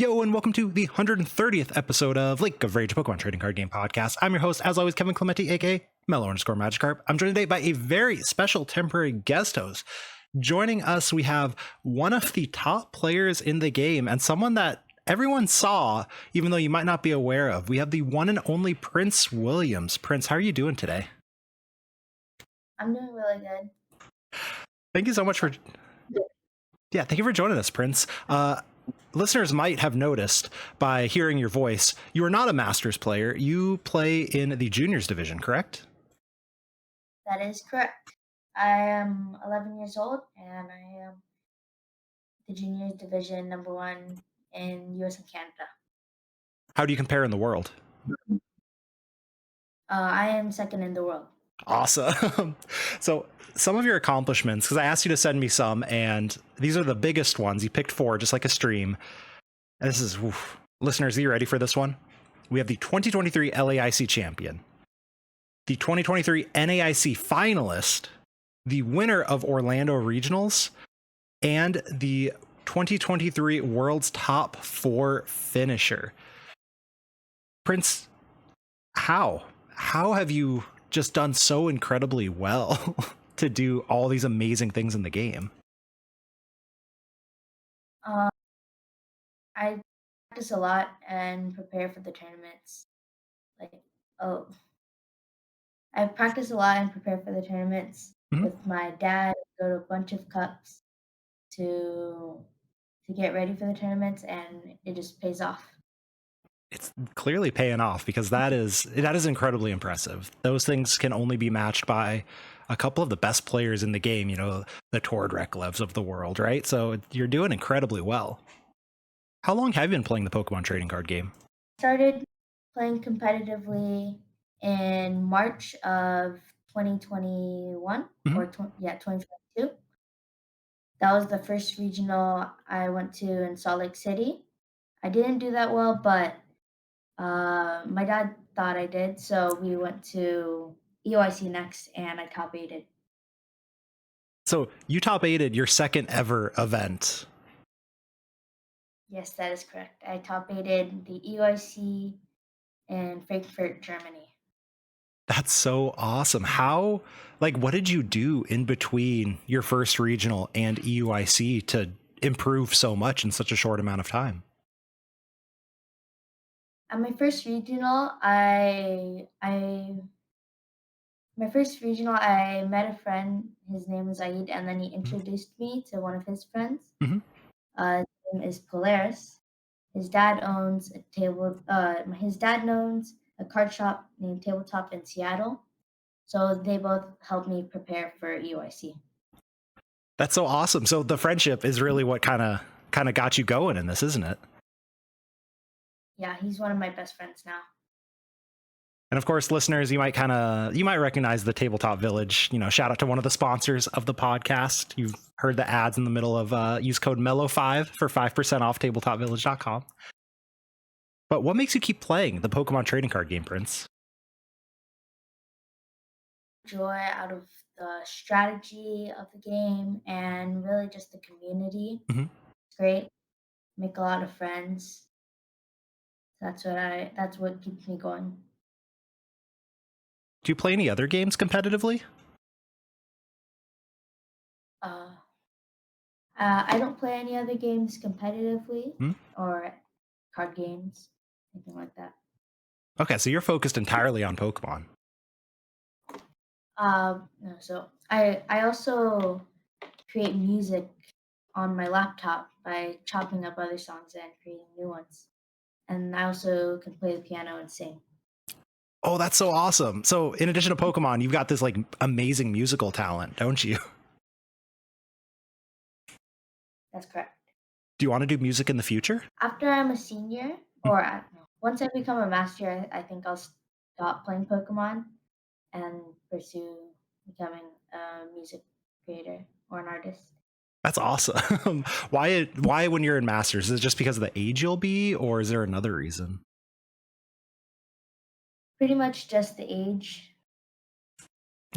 Yo, and welcome to the 130th episode of Lake of Rage, Pokemon Trading Card Game Podcast. I'm your host, as always, Kevin Clementi, aka Mellow_Magikarp. I'm joined today by a very special temporary guest host. Joining us, we have one of the top players in the game and someone that everyone saw, even though you might not be aware of. We have the one and only Prince Williams. Prince, how are you doing today? I'm doing really good. Thank you so much for... Yeah, thank you for joining us, Prince. Listeners might have noticed by hearing your voice, you are not a Masters player. You play in the Juniors division, correct? That is correct. I am 11 years old, and I am the Juniors Division #1 in US and Canada. How do you compare in the world? I am second in the world. Awesome. So some of your accomplishments, because I asked you to send me some, and these are the biggest ones. You picked 4, just like a stream. And this is, listeners, are you ready for this one? We have the 2023 LAIC champion, the 2023 NAIC finalist, the winner of Orlando Regionals, and the 2023 World's Top 4 finisher. Prince, how have you just done so incredibly well to do all these amazing things in the game? I practice a lot and prepare for the tournaments. I practice a lot and prepare for the tournaments with my dad. Go to a bunch of cups to get ready for the tournaments, and it just pays off. It's clearly paying off, because that is incredibly impressive. Those things can only be matched by a couple of the best players in the game, you know, the Tord Reklevs of the world, right? So you're doing incredibly well. How long have you been playing the Pokemon trading card game? Started playing competitively in March of 2021 or 2022. That was the first regional I went to in Salt Lake City. I didn't do that well, but my dad thought I did, so we went to EOIC next, and I top 8'd. So you top 8'd your second ever event. Yes, that is correct. I top 8'd the EOIC in Frankfurt, Germany. That's so awesome. How, like, what did you do in between your first regional and EUIC to improve so much in such a short amount of time? At my first regional, I met a friend. His name was Aid, and then he introduced me to one of his friends. His name is Polaris. His dad owns a card shop named Tabletop in Seattle. So they both helped me prepare for EOIC. That's so awesome. So the friendship is really what kind of got you going in this, isn't it? Yeah, he's one of my best friends now. And of course, listeners, you might recognize the Tabletop Village. You know, shout out to one of the sponsors of the podcast. You've heard the ads in the middle of use code MELLOW5 for 5% off tabletopvillage.com. But what makes you keep playing the Pokemon trading card game, Prince? Joy out of the strategy of the game and really just the community. It's great. Make a lot of friends. That's what keeps me going. Do you play any other games competitively? I don't play any other games competitively or card games, anything like that. Okay, so you're focused entirely on Pokemon. No, so I also create music on my laptop by chopping up other songs and creating new ones. And I also can play the piano and sing. Oh, that's so awesome. So in addition to Pokemon, you've got this like amazing musical talent, don't you? That's correct. Do you want to do music in the future? After I'm a senior, or once I become a master, I think I'll stop playing Pokemon and pursue becoming a music creator or an artist. That's awesome. Why when you're in Masters? Is it just because of the age you'll be, or is there another reason? Pretty much just the age.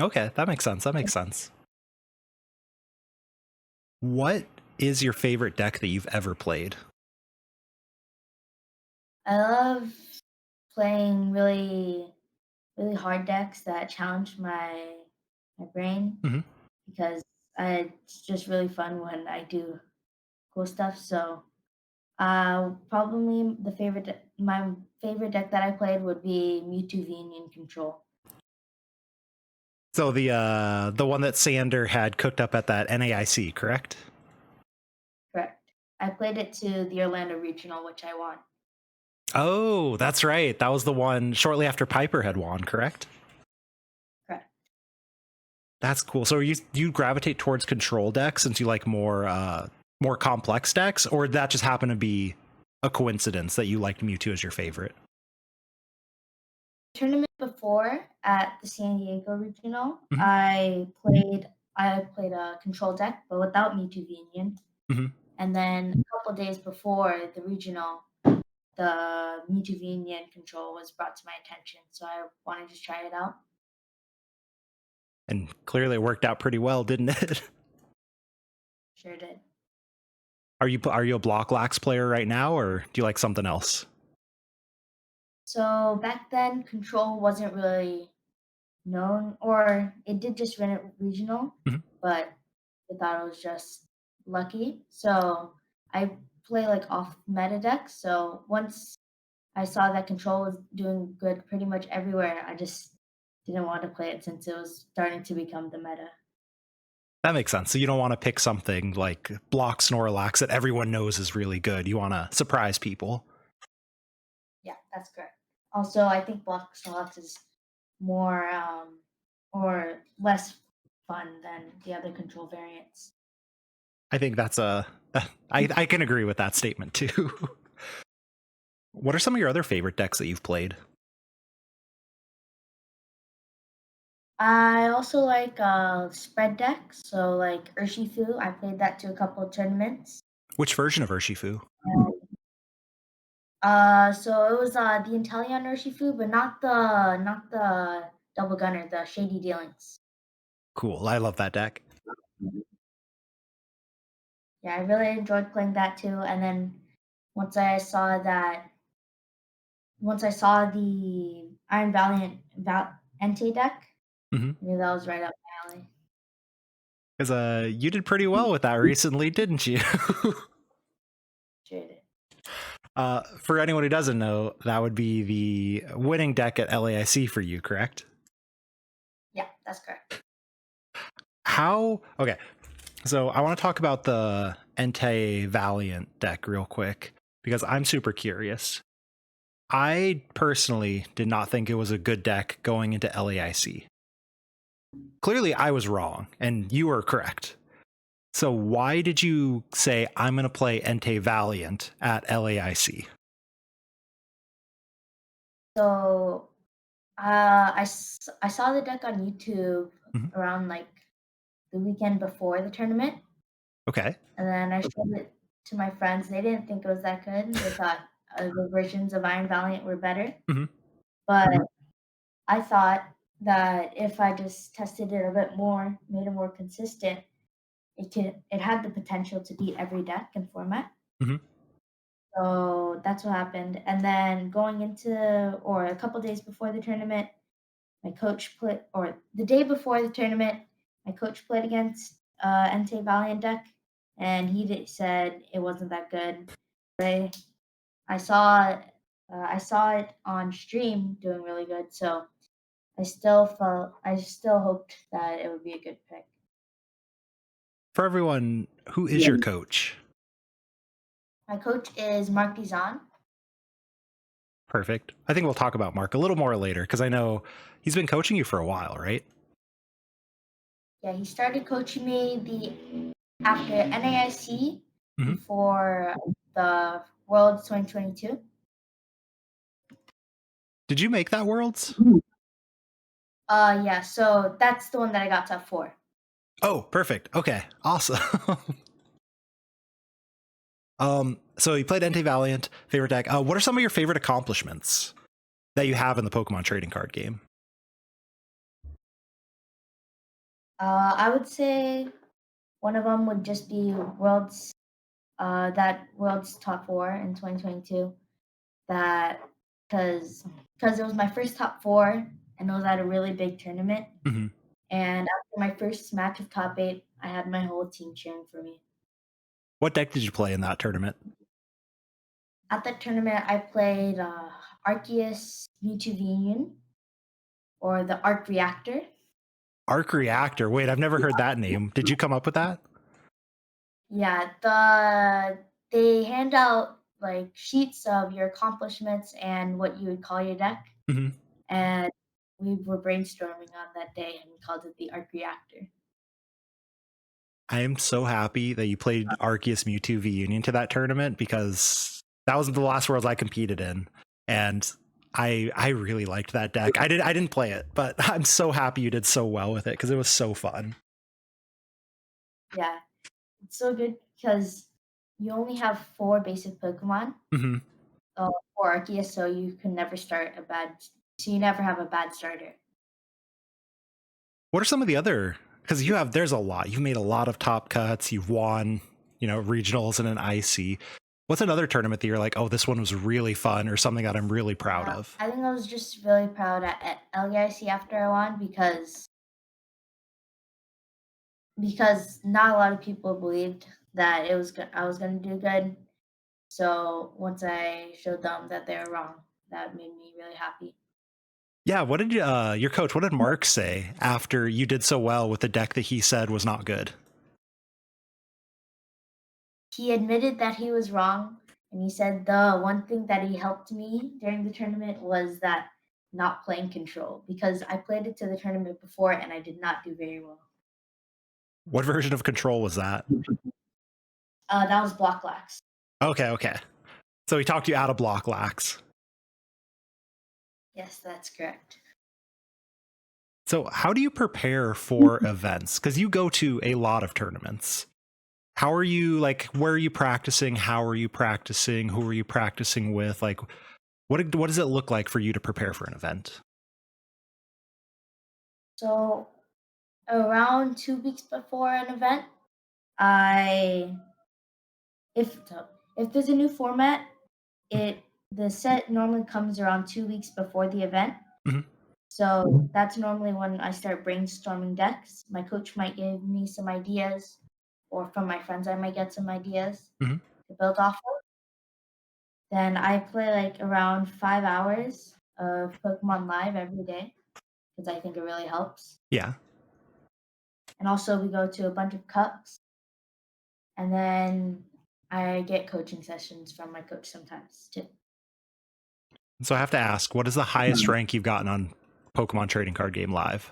Okay, that makes sense. What is your favorite deck that you've ever played? I love playing really hard decks that challenge my brain Hmm. because it's just really fun when I do cool stuff. So, probably my favorite deck that I played would be Mewtwo Union Control. So the one that Sander had cooked up at that NAIC, correct? Correct. I played it to the Orlando Regional, which I won. Oh, that's right. That was the one shortly after Piper had won, correct? Correct. That's cool. So you gravitate towards control decks since you like more complex decks, or did that just happen to be a coincidence that you liked Mewtwo as your favorite? Tournament before at the San Diego Regional, Hmm. I played a control deck, but without Mewtwo Union. Hmm. And then a couple days before the regional, the Mewtwo Union control was brought to my attention, so I wanted to try it out. And clearly it worked out pretty well, didn't it? Sure did. Are you a block lax player right now, or do you like something else? So back then, control wasn't really known, or it did just run at regional, Mhm. but I thought it was just lucky. So I play like off meta decks. So once I saw that control was doing good pretty much everywhere, I just didn't want to play it since it was starting to become the meta. That makes sense. So you don't want to pick something like block Snorlax that everyone knows is really good. You want to surprise people. Yeah, that's correct. Also, I think block slots is more or less fun than the other control variants. I think that's I can agree with that statement too. What are some of your other favorite decks that you've played? I also like spread decks, so like Urshifu. I played that to a couple of tournaments. Which version of Urshifu? So it was the Inteleon Urshifu, but not the double gunner, the Shady Dealings. Cool. I love that deck. Yeah, I really enjoyed playing that too. And then once I saw that, once I saw the Iron Valiant Entei deck, Mhm. I knew that was right up my alley. Because you did pretty well with that recently, didn't you? Sure did. For anyone who doesn't know, that would be the winning deck at LAIC for you, correct? Yeah, that's correct. How? Okay, so I want to talk about the Entei Valiant deck real quick because I'm super curious. I personally did not think it was a good deck going into LAIC. Clearly, I was wrong, and you were correct. So why did you say I'm going to play Entei Valiant at LAIC? So I saw the deck on YouTube Mhm. around like the weekend before the tournament, Okay. and then I showed it to my friends. They didn't think it was that good. They thought the versions of Iron Valiant were better. Mhm. But I thought that if I just tested it a bit more, made it more consistent, it had the potential to beat every deck and format. Mhm. So that's what happened. And then going into or a couple days before the tournament, my coach played or the day before the tournament, my coach played against Entei Valiant deck, and said it wasn't that good. I I saw I saw it on stream doing really good, so I still hoped that it would be a good pick. For everyone, who is your coach? My coach is Mark Dizon. Perfect. I think we'll talk about Mark a little more later because I know he's been coaching you for a while, right? Yeah, he started coaching me the after NAIC Mhm. before the Worlds 2022. Did you make that Worlds? Yeah, so that's the one that I got top four. Oh, perfect. Okay, awesome. So you played Entei Valiant, favorite deck. What are some of your favorite accomplishments that you have in the Pokemon trading card game? I would say one of them would just be Worlds, that Worlds top four in 2022. that because it was my first top four and it was at a really big tournament. Hmm. And after my first match of top eight, I had my whole team cheering for me. What deck did you play in that tournament? At that tournament, I played Arceus Mewtwo Union or the Arc Reactor. Arc Reactor. Wait, I've never heard that name. Did you come up with that? Yeah, they hand out like sheets of your accomplishments and what you would call your deck, Hmm. and we were brainstorming on that day and we called it the Arc Reactor. I am so happy that you played Arceus Mewtwo V Union to that tournament because that was the last Worlds I competed in, and I really liked that deck. I didn't play it, but I'm so happy you did so well with it because it was so fun. Yeah, it's so good because you only have four basic Pokemon, Hmm. for Arceus, so you never have a bad starter. What are some of the other? Because there's a lot. You've made a lot of top cuts. You've won, regionals and an IC. What's another tournament that you're like, oh, this one was really fun, or something that I'm really proud of? I think I was just really proud at LEIC after I won because not a lot of people believed that I was going to do good. So once I showed them that they were wrong, that made me really happy. Yeah, what did your coach? What did Mark say after you did so well with the deck that he said was not good? He admitted that he was wrong, and he said the one thing that he helped me during the tournament was that not playing control because I played it to the tournament before and I did not do very well. What version of Control was that? That was block lax. Okay. So he talked you out of block lax. Yes, that's correct. So how do you prepare for events? Because you go to a lot of tournaments. How are you, like, where are you practicing? How are you practicing? Who are you practicing with? Like, what does it look like for you to prepare for an event? So around 2 weeks before an event, I if if there's a new format, it the set normally comes around 2 weeks before the event. Hmm. So that's normally when I start brainstorming decks. My coach might give me some ideas, or from my friends, I might get some ideas Hmm. to build off of. Then I play like around 5 hours of Pokemon Live every day because I think it really helps. Yeah. And also, we go to a bunch of cups, and then I get coaching sessions from my coach sometimes too. So I have to ask, what is the highest rank you've gotten on Pokemon Trading Card Game Live?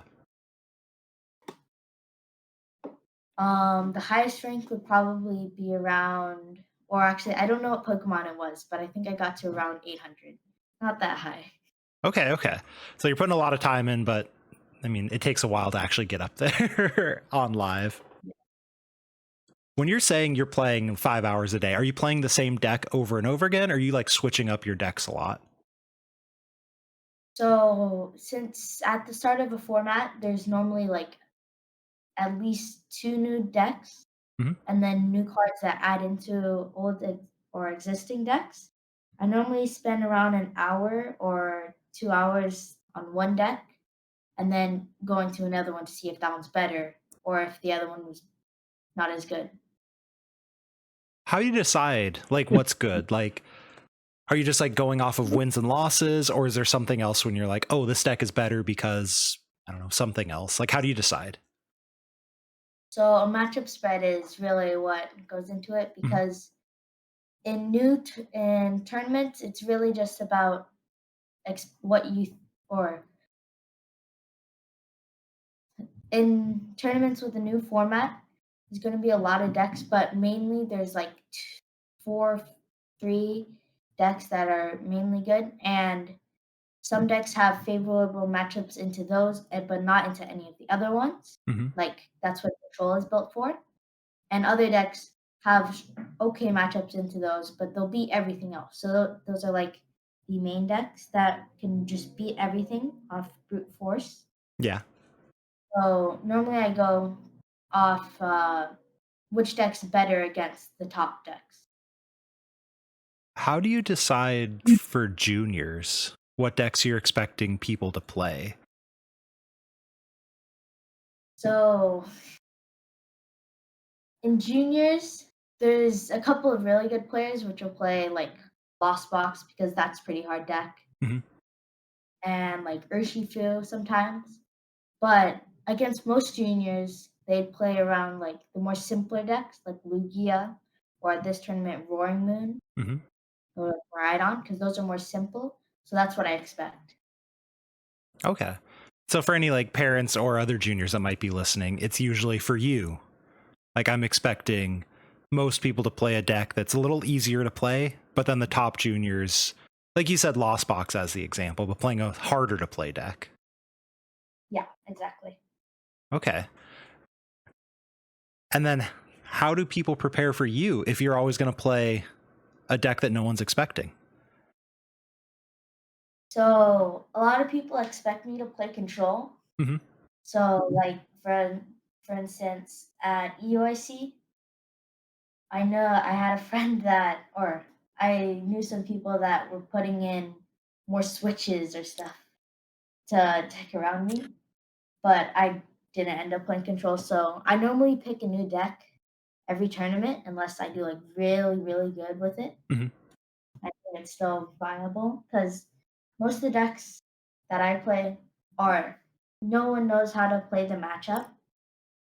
The highest rank would probably be around, or actually, I don't know what Pokemon it was, but I think I got to around 800. Not that high. Okay. So you're putting a lot of time in, but I mean, it takes a while to actually get up there on live. When you're saying you're playing 5 hours a day, are you playing the same deck over and over again? Or are you like switching up your decks a lot? So, since at the start of a format, there's normally like at least two new decks Hmm. and then new cards that add into or existing decks. I normally spend around an hour or 2 hours on one deck and then going to another one to see if that one's better or if the other one was not as good. How do you decide like what's good? Like, are you just like going off of wins and losses, or is there something else when you're like, oh, this deck is better because I don't know, something else? Like, how do you decide? So a matchup spread is really what goes into it Hmm. because in tournaments, it's really just about what you or in tournaments with a new format, there's going to be a lot of decks, but mainly there's like four, three decks that are mainly good, and some decks have favorable matchups into those, but not into any of the other ones. Hmm. Like that's what Control is built for, and other decks have okay matchups into those, but they'll beat everything else. So those are like the main decks that can just beat everything off brute force. Yeah. So normally I go off which deck's better against the top decks. How do you decide for juniors what decks you're expecting people to play? So in juniors, there's a couple of really good players which will play like Lost Box because that's pretty hard deck, Hmm. and like Urshifu sometimes. But against most juniors, they'd play around like the more simpler decks like Lugia or at this tournament Roaring Moon Hmm. or Rhydon because those are more simple. So that's what I expect. Okay. So for any like parents or other juniors that might be listening, it's usually for you. Like I'm expecting most people to play a deck that's a little easier to play, but then the top juniors, like you said, Lost Box as the example, but playing a harder to play deck. Yeah, exactly. Okay. And then how do people prepare for you if you're always going to play a deck that no one's expecting? So a lot of people expect me to play control. Hmm. So like for instance at EUIC, I know I had a friend that, or I knew some people that were putting in more switches or stuff to deck around me, but I didn't end up playing control. So I normally pick a new deck every tournament unless I do like really, really good with it. Hmm. I think it's still viable because most of the decks that I play are no one knows how to play the matchup.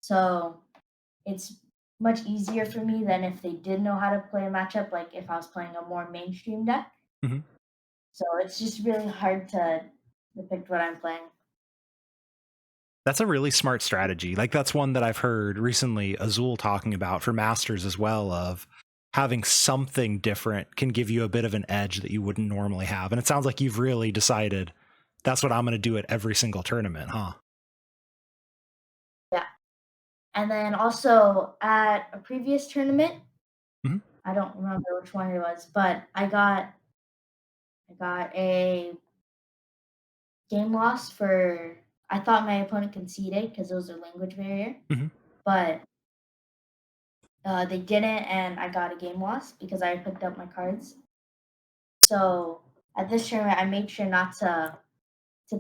So it's much easier for me than if they did know how to play a matchup, like if I was playing a more mainstream deck. Hmm. So it's just really hard to depict what I'm playing. That's a really smart strategy. Like that's one that I've heard recently Azul talking about for masters as well, of having something different can give you a bit of an edge that you wouldn't normally have. And it sounds like you've really decided that's what I'm going to do at every single tournament, huh? Yeah. And then also at a previous tournament, Hmm. I don't remember which one it was, but I got a game loss for I thought my opponent conceded because it was a language barrier, Hmm. but they didn't, and I got a game loss because I picked up my cards. So at this tournament, I made sure not to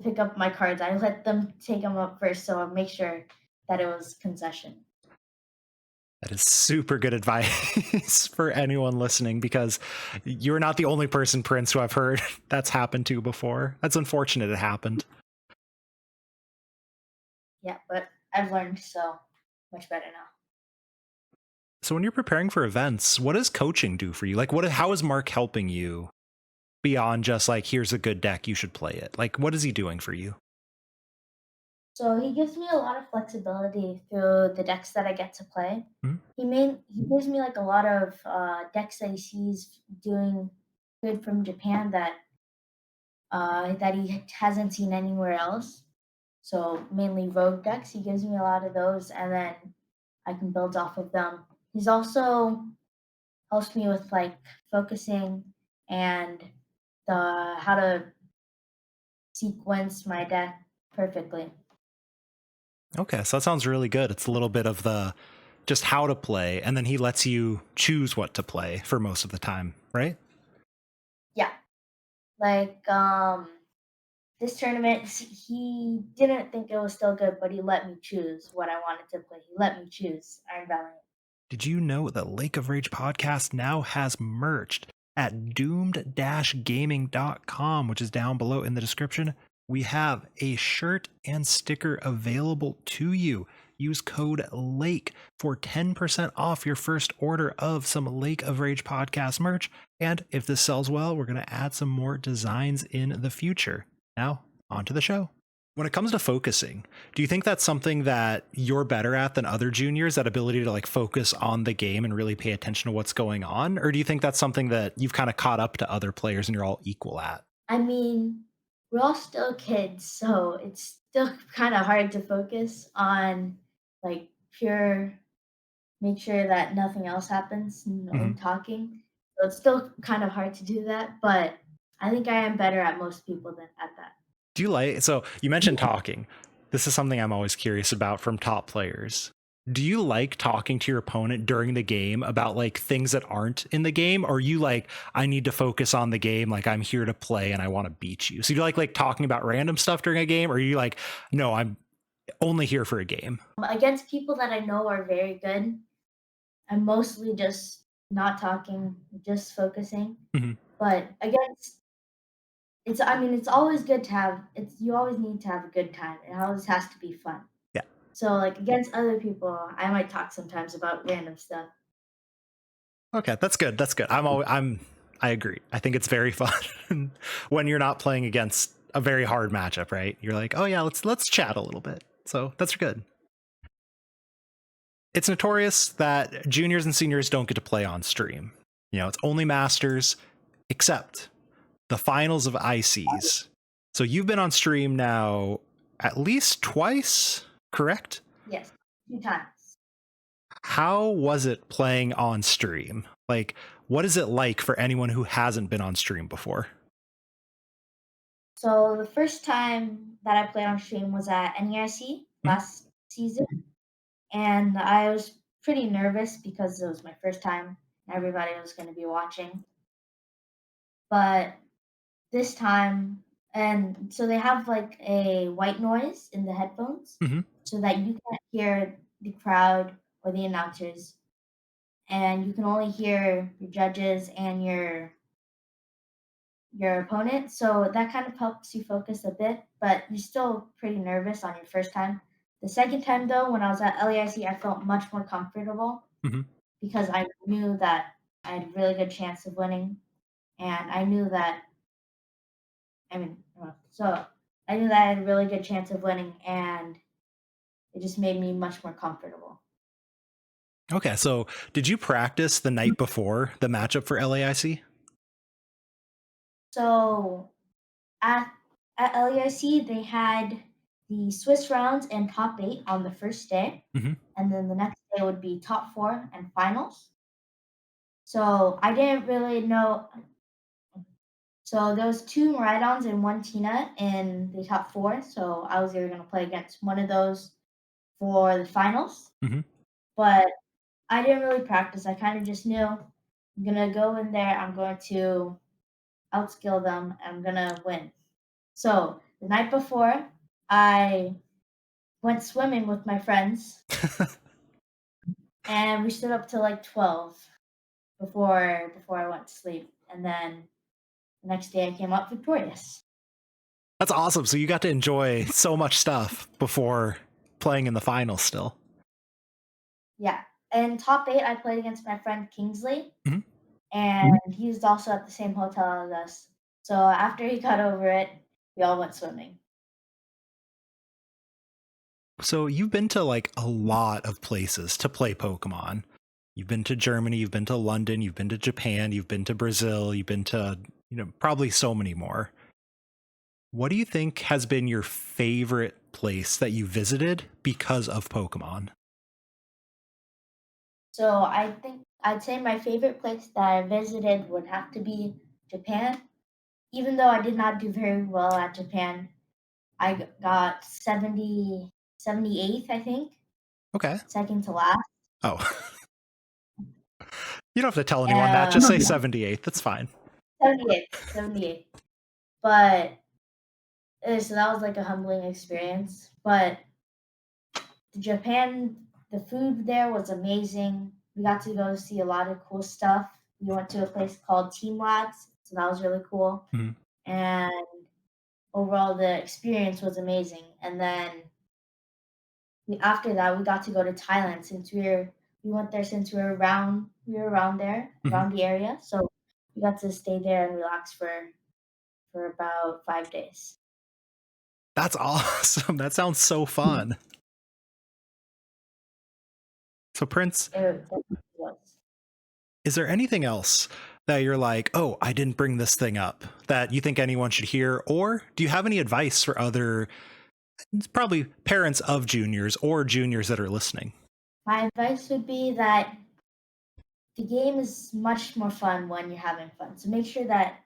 pick up my cards. I let them take them up first, so I make sure that it was concession. That is super good advice for anyone listening because you're not the only person, Prince, who I've heard that's happened to before. That's unfortunate it happened. Yeah, but I've learned so much better now. So when you're preparing for events, what does coaching do for you? Like how is Mark helping you beyond just like here's a good deck, you should play it? Like what is he doing for you? So he gives me a lot of flexibility through the decks that I get to play. Hmm. He gives me like a lot of decks that he sees doing good from Japan that he hasn't seen anywhere else. So mainly rogue decks. He gives me a lot of those, and then I can build off of them. He's also helps me with like focusing and the how to sequence my deck perfectly. Okay, so that sounds really good. It's a little bit of the just how to play, and then he lets you choose what to play for most of the time, right? Yeah, like this tournament, he didn't think it was still good, but he let me choose what I wanted to play. He let me choose Iron Valiant. Did you know that Lake of Rage podcast now has merged at doomed-gaming.com, which is down below in the description? We have a shirt and sticker available to you. Use code LAKE for 10% off your first order of some Lake of Rage podcast merch. And if this sells well, we're going to add some more designs in the future. Now, on to the show. When it comes to focusing, do you think that's something that you're better at than other juniors, that ability to like focus on the game and really pay attention to what's going on? Or do you think that's something that you've kind of caught up to other players and you're all equal at? I mean, we're all still kids, so it's still kind of hard to focus on like pure make sure that nothing else happens and Hmm. only talking. So it's still kind of hard to do that, but I think I am better at most people than at that. Do you like, so you mentioned talking. This is something I'm always curious about from top players. Do you like talking to your opponent during the game about like things that aren't in the game, or are you like, I need to focus on the game, like I'm here to play and I want to beat you? So you like talking about random stuff during a game, or are you like, no, I'm only here for a game? Against people that I know are very good, I'm mostly just not talking, just focusing. Mhm. But against it's I mean, it's always good to have it's you always need to have a good time. It always has to be fun. Yeah. So like against other people, I might talk sometimes about random stuff. Okay, that's good. That's good. I agree. I think it's very fun when you're not playing against a very hard matchup, right? You're like, oh yeah, let's chat a little bit. So that's good. It's notorious that juniors and seniors don't get to play on stream. It's only masters, except the finals of ICs. So you've been on stream now at least twice, correct? Yes, 2 times. How was it playing on stream? Like, what is it like for anyone who hasn't been on stream before? So the first time that I played on stream was at NERC Mhm. last season, and I was pretty nervous because it was my first time. Everybody was going to be watching, but this time, and so they have like a white noise in the headphones, Mhm. so that you can't hear the crowd or the announcers, and you can only hear your judges and your opponent. So that kind of helps you focus a bit, but you're still pretty nervous on your first time. The second time, though, when I was at LAIC, I felt much more comfortable Mhm. because I knew that I had a really good chance of winning, and I knew that. So I knew that I had a really good chance of winning, and it just made me much more comfortable. Okay, so did you practice the night before the matchup for LAIC? So at at LAIC, they had the Swiss rounds and top eight on the first day, Mhm. and then the next day would be top four and finals. So I didn't really know. So there was two Maridons and one Tina in the top four. So I was either going to play against one of those for the finals, Mhm. but I didn't really practice. I kind of just knew I'm going to go in there. I'm going to outskill them. I'm going to win. So the night before, I went swimming with my friends, and we stood up till like 12 before I went to sleep, and then the next day I came out victorious. That's awesome. So you got to enjoy so much stuff before playing in the finals still. Yeah, and top eight I played against my friend Kingsley, Mhm. and he was also at the same hotel as us. So after he got over it, we all went swimming. So you've been to like a lot of places to play Pokemon. You've been to Germany, you've been to London, you've been to Japan, you've been to Brazil, you've been to, probably so many more. What do you think has been your favorite place that you visited because of Pokemon? So I think I'd say my favorite place that I visited would have to be Japan. Even though I did not do very well at Japan, I got 78th, I think, Okay. second to last. Oh, you don't have to tell anyone that. Uh, Just say 78th. That's fine. 78th. But so that was like a humbling experience. But Japan, the food there was amazing. We got to go see a lot of cool stuff. We went to a place called Team Labs, so that was really cool. Mhm. And overall, the experience was amazing. And then after that, we got to go to Thailand since we went there since we were around there Mhm. around the area. So we got to stay there and relax for about 5 days. That's awesome. That sounds so fun. So, Prince, It definitely was. is there anything else that you're like, oh, I didn't bring this thing up that you think anyone should hear? Or do you have any advice for other, probably parents of juniors or juniors that are listening? My advice would be that the game is much more fun when you're having fun. So make sure that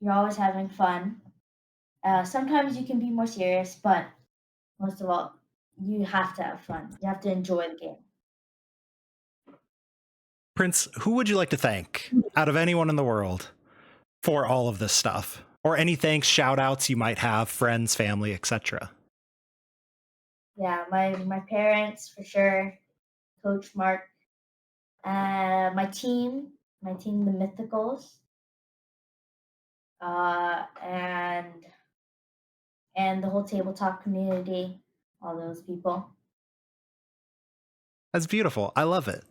you're always having fun. Sometimes you can be more serious, but most of all, you have to have fun. You have to enjoy the game. Prince, who would you like to thank out of anyone in the world for all of this stuff? Or any thanks, shout outs you might have, friends, family, etc. Yeah, my parents for sure, Coach Mark, my team, the Mythicals, and the whole tabletop community, all those people. That's beautiful. I love it.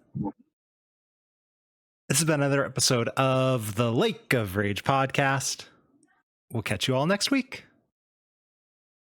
This has been another episode of the Lake of Rage podcast. We'll catch you all next week.